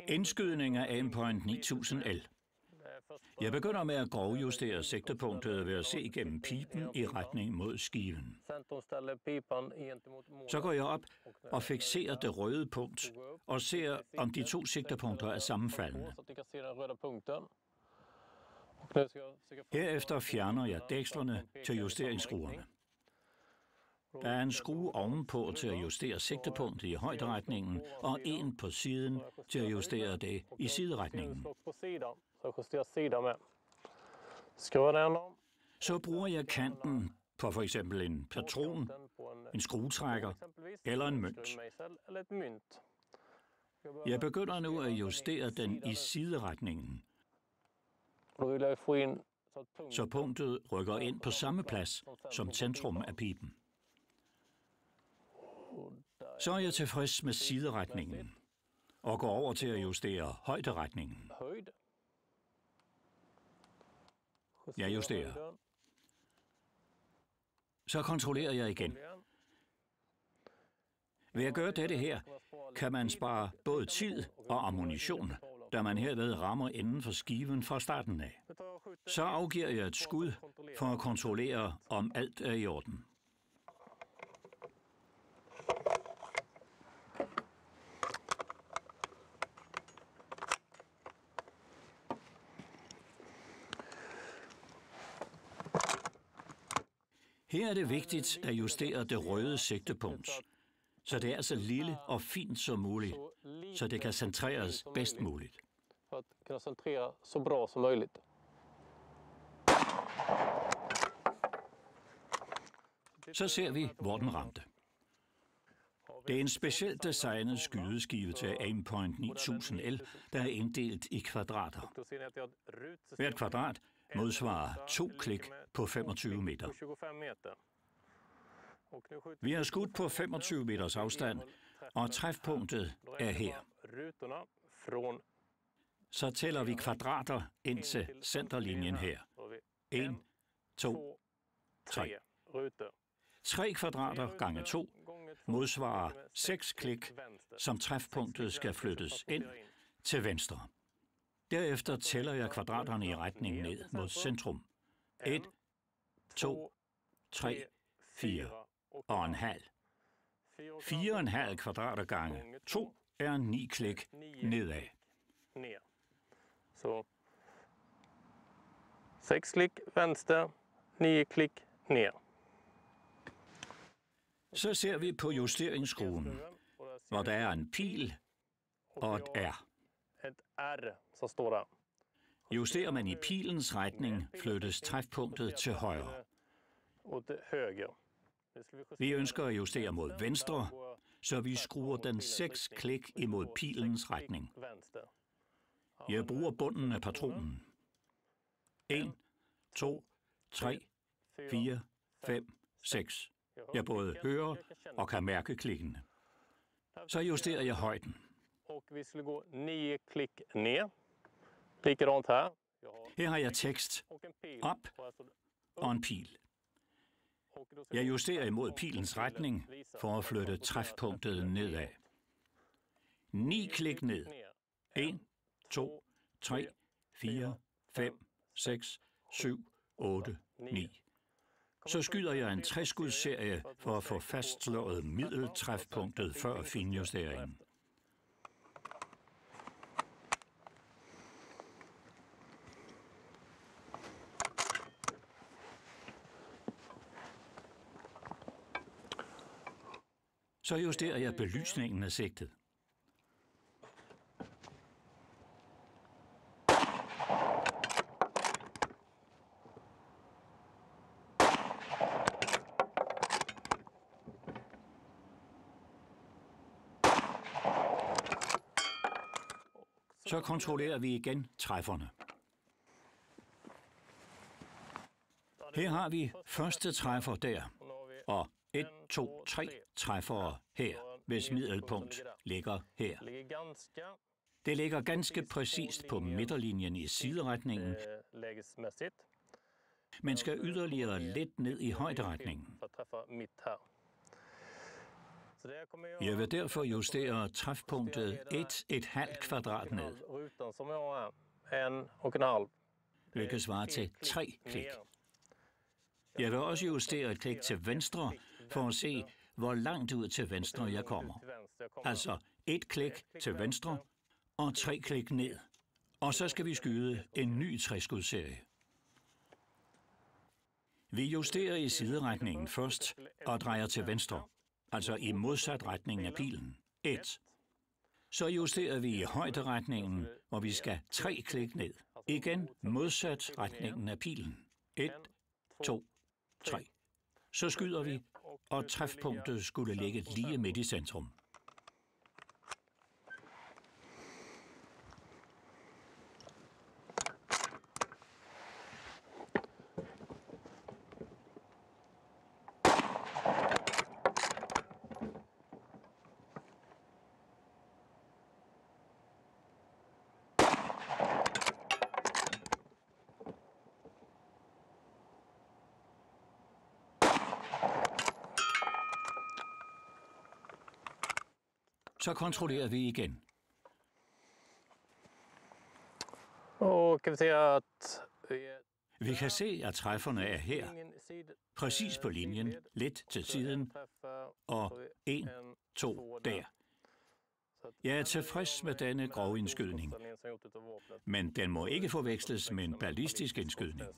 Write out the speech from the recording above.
Indskydning af Aimpoint 9000L. Jeg begynder med at grovjustere sigtepunktet ved at se igennem pipen i retning mod skiven. Så går jeg op og fikserer det røde punkt og ser, om de to sigtepunkter er sammenfaldende. Herefter fjerner jeg dækslerne til justeringsskruerne. Der er en skrue ovenpå til at justere sigtepunktet i højderetningen, og en på siden til at justere det i sideretningen. Så bruger jeg kanten på for eksempel en patron, en skruetrækker eller en mønt. Jeg begynder nu at justere den i sideretningen, så punktet rykker ind på samme plads som centrum af pipen. Så er jeg tilfreds med sideretningen og går over til at justere højderetningen. Jeg justerer. Så kontrollerer jeg igen. Ved at gøre dette her, kan man spare både tid og ammunition, da man herved rammer inden for skiven fra starten af. Så afgiver jeg et skud for at kontrollere, om alt er i orden. Her er det vigtigt at justere det røde sigtepunkt, så det er så lille og fint som muligt, så det kan centreres bedst muligt. Så ser vi, hvor den ramte. Det er en specielt designet skydeskive til Aimpoint 9000L, der er inddelt i kvadrater. Hvert kvadrat modsvarer 2 klik på 25 meter. Vi har skudt på 25 meters afstand, og træfpunktet er her. Så tæller vi kvadrater ind til centerlinjen her. 1, 2, 3. 3 kvadrater gange 2 modsvarer 6 klik, som træfpunktet skal flyttes ind til venstre. Derefter tæller jeg kvadraterne i retning ned mod centrum. 1, 2, 3, 4 og en halv. 4,5 kvadrater gange 2 er 9 klik nedad. Så 6 klik venstre, 9 klik ned. Så ser vi på justeringsskruen, hvor der er en pil og et R. Et R, så står der. Justerer man i pilens retning, flyttes træfpunktet til højre. Vi ønsker at justere mod venstre, så vi skruer den 6 klik imod pilens retning. Jeg bruger bunden af patronen. 1, 2, 3, 4, 5, 6. Jeg både hører og kan mærke klikkene. Så justerer jeg højden. Her har jeg tekst op og en pil. Jeg justerer imod pilens retning for at flytte træfpunktet nedad. 9 klik ned. 1, 2, 3, 4, 5, 6, 7, 8, 9. Så skyder jeg en 3-skudsserie for at få fastslået middeltræfpunktet før finjusteringen. Så justerer jeg belysningen af sigtet. Så kontrollerer vi igen træfferne. Her har vi første træffer der, og 1, 2, 3 træffere her, hvis middelpunkt ligger her. Det ligger ganske præcist på midterlinjen i sideretningen, men skal yderligere lidt ned i højderetningen. Jeg vil derfor justere træfpunktet 1,5 kvadrat ned, hvilket svarer til 3 klik. Jeg vil også justere et klik til venstre for at se, hvor langt ud til venstre jeg kommer. Altså 1 klik til venstre og 3 klik ned. Og så skal vi skyde en ny træskudserie. Vi justerer i sideretningen først og drejer til venstre, altså i modsat retning af pilen. 1. Så justerer vi i højderetningen, hvor vi skal 3 klik ned. Igen modsat retningen af pilen. 1, 2, 3. Så skyder vi, og træfpunktet skulle ligge lige midt i centrum. Så kontrollerer vi igen. Vi kan se, at træfferne er her, præcis på linjen, lidt til siden, og 1, 2 der. Jeg er tilfreds med denne grove indskydning, men den må ikke forveksles med en ballistisk indskydning.